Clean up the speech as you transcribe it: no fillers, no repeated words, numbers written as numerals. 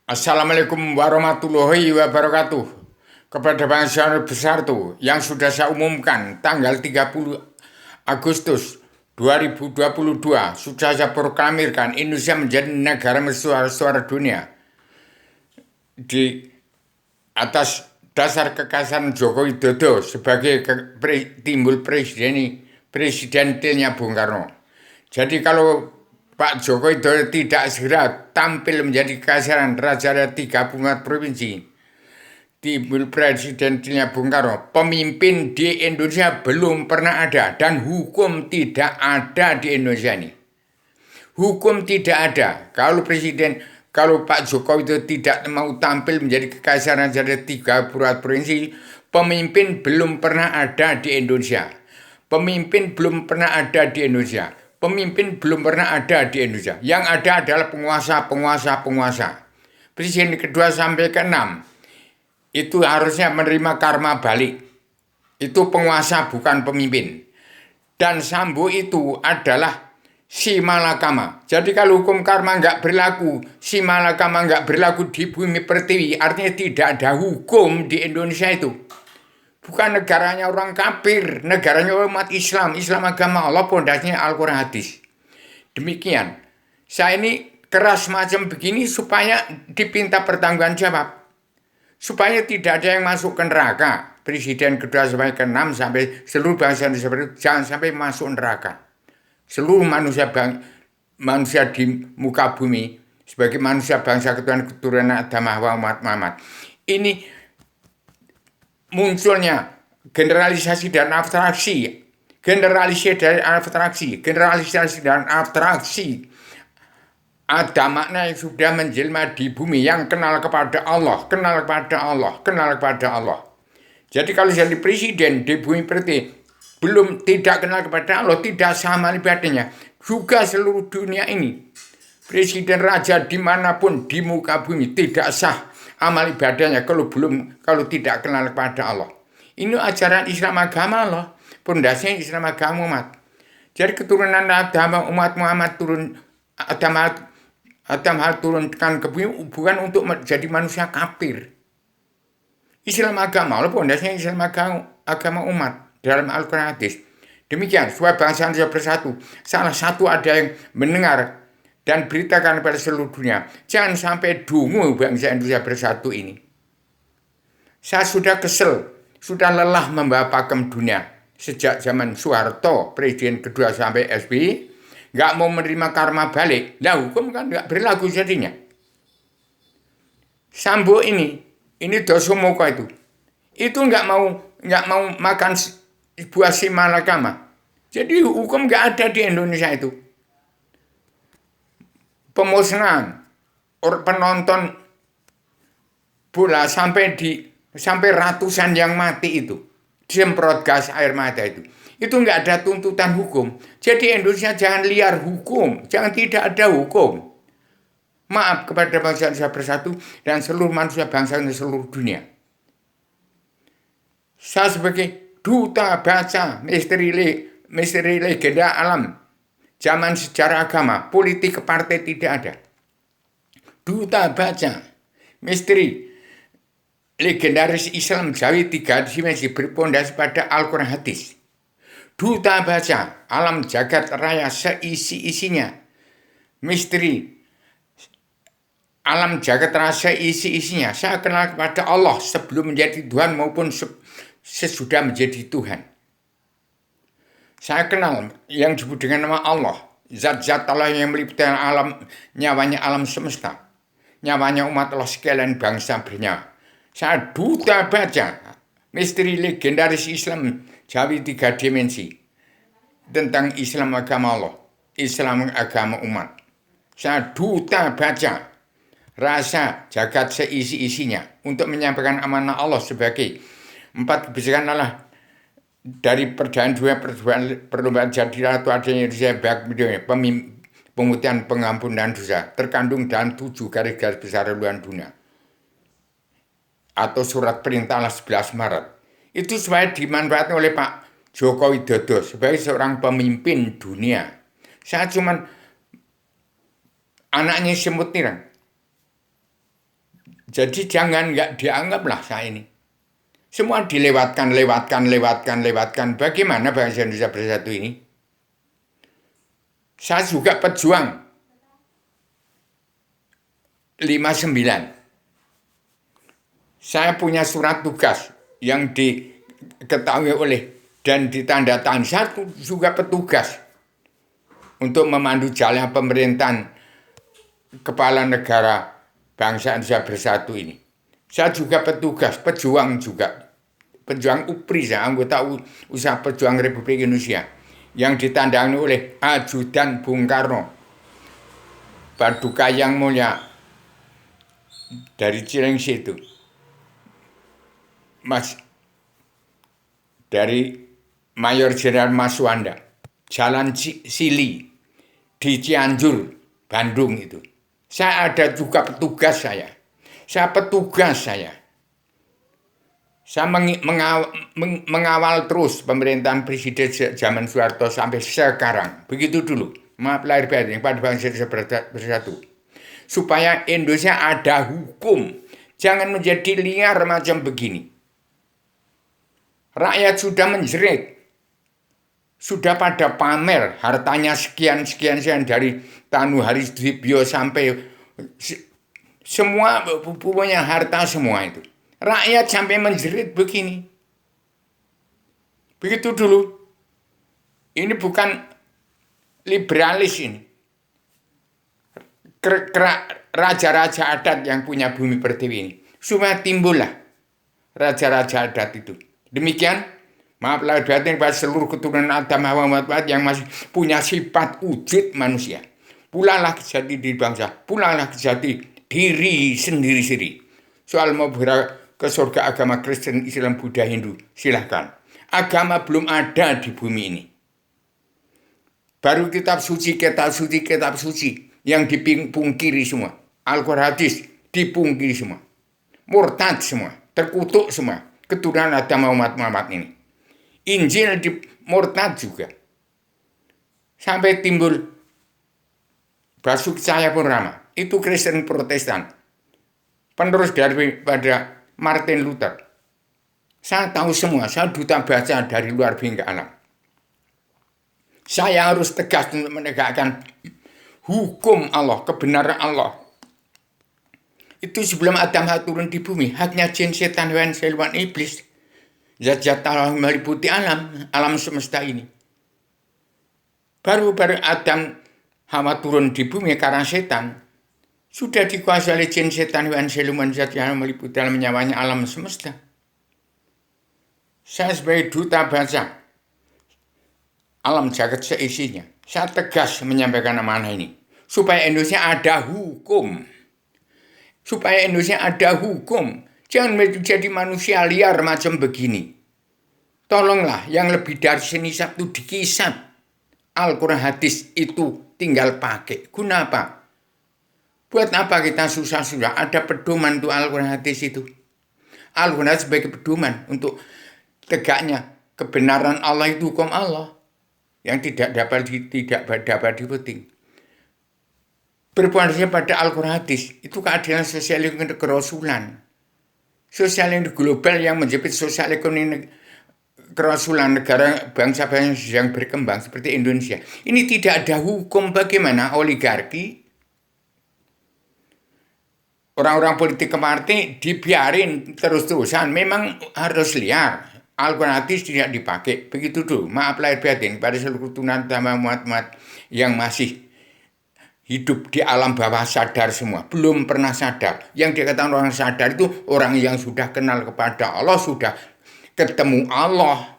Assalamualaikum warahmatullahi wabarakatuh. Kepada bangsa besar tuh yang sudah saya umumkan tanggal 30 Agustus 2022 sudah saya proklamirkan Indonesia menjadi negara bersuara dunia di atas dasar kekasan Joko Widodo sebagai timbul presidentilnya Bung Karno. Jadi kalau Pak Jokowi tidak segera tampil menjadi kasaran raja dari 34 provinsi di presidennya Bung Karno, pemimpin di Indonesia belum pernah ada dan hukum tidak ada di Indonesia ini. Hukum tidak ada. Kalau Pak Jokowi itu tidak mau tampil menjadi kekasaran dari 34 provinsi, pemimpin belum pernah ada di Indonesia. Pemimpin belum pernah ada di Indonesia. Pemimpin belum pernah ada di Indonesia. Yang ada adalah penguasa. Presiden kedua sampai ke-6 itu harusnya menerima karma balik. Itu penguasa bukan pemimpin. Dan Sambo itu adalah si malakama. Jadi kalau hukum karma nggak berlaku, si malakama nggak berlaku di bumi pertiwi, artinya tidak ada hukum di Indonesia itu. Bukan negaranya orang kafir, negaranya umat Islam, Islam agama Allah, pondasinya Al-Quran hadis. Demikian. Saya ini keras macam begini supaya dipinta pertanggungan jawab. Supaya tidak ada yang masuk ke neraka. Presiden kedua sampai ke-6 sampai seluruh bangsa Indonesia jangan sampai masuk neraka. Seluruh manusia di muka bumi sebagai manusia bangsa keturunan Adam Hawa umat Muhammad. Ini munculnya generalisasi dan abstraksi, ada makna yang sudah menjelma di bumi yang kenal kepada Allah. Jadi kalau jadi presiden di bumi pertiwi belum tidak kenal kepada Allah, tidak sama ibadahnya. Juga seluruh dunia ini, presiden raja dimanapun di muka bumi tidak sah amal ibadahnya kalau tidak kenal kepada Allah. Ini ajaran Islam agama Allah, pondasinya Islam agama umat. Jadi keturunan Adam umat Muhammad Adam turunkan ke bumi bukan untuk menjadi manusia kafir. Islam agama Allah, pondasinya Islam agama umat dalam Al-Quran hadis. Demikian, supaya bangsa Indonesia bersatu. Salah satu ada yang mendengar dan beritakan pada seluruh dunia. Jangan sampai dungu bangsa Indonesia bersatu ini. Saya sudah kesel, sudah lelah membawa pakem dunia. Sejak zaman Soeharto, presiden kedua sampai SBY, nggak mau menerima karma balik. Nah, hukum kan nggak berlaku jadinya. Sambo ini Dosomoko itu nggak mau makan buah si malakama. Jadi hukum nggak ada di Indonesia itu. Pemusnahan penonton bola sampai ratusan yang mati itu, disemprot gas air mata itu nggak ada tuntutan hukum. Jadi Indonesia jangan liar hukum, jangan tidak ada hukum. Maaf kepada bangsa Indonesia bersatu dan seluruh manusia bangsa di seluruh dunia. Saya sebagai duta baca misteri legenda alam, zaman sejarah agama, politik partai tidak ada. Duta baca misteri legendaris Islam Jawi 3 dimensi berpondasi pada Al-Quran hadis. Duta baca alam jagat raya seisi-isinya. Misteri alam jagat raya seisi-isinya. Saya kenal kepada Allah sebelum menjadi Tuhan maupun sesudah menjadi Tuhan. Saya kenal yang disebut dengan nama Allah. Zat-zat Allah yang meliputi alam, nyawanya alam semesta. Nyawanya umat Allah sekalian bangsa bernyawa. Saya duta baca misteri legendaris Islam Jawi 3 dimensi tentang Islam agama Allah, Islam agama umat. Saya duta baca rasa jagat seisi-isinya untuk menyampaikan amanah Allah sebagai 4 kebijakan Allah dari perlombaan jadi ratu adanya Indonesia pemutihan pengampunan dosa terkandung dalam 7 garis besar haluan dunia atau surat perintah 11 Maret. Itu supaya dimanfaatkan oleh Pak Joko Widodo sebagai seorang pemimpin dunia. Saya cuman anaknya semut tirang. Jadi jangan nggak dianggaplah saya ini. Semua dilewatkan. Bagaimana bangsa Indonesia bersatu ini? Saya juga pejuang 59. Saya punya surat tugas yang diketahui oleh dan ditandatangani. Saya juga petugas untuk memandu jalan pemerintahan kepala negara bangsa Indonesia bersatu ini. Saya juga petugas, pejuang juga. Pejuang UPRI, saya anggota usaha pejuang Republik Indonesia. Yang ditandangani oleh Ajudan Bung Karno. Paduka yang mulia dari Cilengsi itu. Mas, dari Mayor Jenderal Maswanda. Jalan Sili di Cianjur, Bandung itu. Saya ada juga petugas saya. Saya mengawal terus pemerintahan Presiden zaman Soeharto sampai sekarang. Begitu dulu. Maaf lahir batin pada bangsa bersatu. Supaya Indonesia ada hukum. Jangan menjadi liar macam begini. Rakyat sudah menjerit. Sudah pada pamer hartanya sekian dari Tanu Harisdibyo sampai semua punya harta semua itu. Rakyat sampai menjerit begini. Begitu dulu. Ini bukan liberalis ini. Raja-raja adat yang punya bumi pertiwi ini. Supaya timbullah raja-raja adat itu. Demikian, maaf lahir batin pada seluruh keturunan Adam Hawa Muhammad yang masih punya sifat wujud manusia. Pulanglah ke jati diri bangsa. Pulanglah ke jati diri sendiri-sendiri. Soal mau ke surga agama Kristen, Islam, Buddha, Hindu, silahkan. Agama belum ada di bumi ini. Baru kitab suci yang dipungkiri semua. Al-Quran hadis dipungkiri semua. Murtad semua, terkutuk semua. Keturunan Adam Muhammad ini. Injil di murtad juga. Sampai timbul Basuki Cahayapurnama. Itu Kristen Protestan. Penerus daripada Martin Luther. Saya tahu semua, saya duta baca dari luar hingga alam. Saya harus tegas untuk menegakkan hukum Allah, kebenaran Allah. Itu sebelum Adam turun di bumi, haknya jin, setan, hewan, seluan, iblis. Zat-zat Allah meliputi alam semesta ini. Baru Adam Hawa turun di bumi karena setan. Sudah dikuasai oleh jin, setan, hewan, seluman, zat yang meliputi alam nyawanya alam semesta. Saya sebagai duta baca alam jagat seisinya. Saya tegas menyampaikan amanah ini. Supaya Indonesia ada hukum. Jangan menjadi manusia liar macam begini. Tolonglah yang lebih dari seni satu dikisap. Al-Quran hadis itu tinggal pakai. Guna apa? Buat apa kita susah-susah? Ada pedoman untuk Al-Quran hadis itu. Al-Quran sebagai pedoman untuk tegaknya kebenaran Allah itu hukum Allah. Yang tidak dapat dipeting. Berpuasa pada Al-Quran hadis itu keadilan sosial ekonomi kerasulan. Sosial ekonomi global yang menjepit sosial ekonomi kerasulan negara bangsa-bangsa yang berkembang seperti Indonesia. Ini tidak ada hukum bagaimana oligarki. Orang-orang politik kemarin dibiarin terus-terusan. Memang harus liar. Al-Quran hadis tidak dipakai. Begitu dulu. Maaf lahir batin pada seluruh tunan Muhammad yang masih hidup di alam bawah sadar semua. Belum pernah sadar. Yang dikatakan orang sadar itu orang yang sudah kenal kepada Allah, sudah ketemu Allah.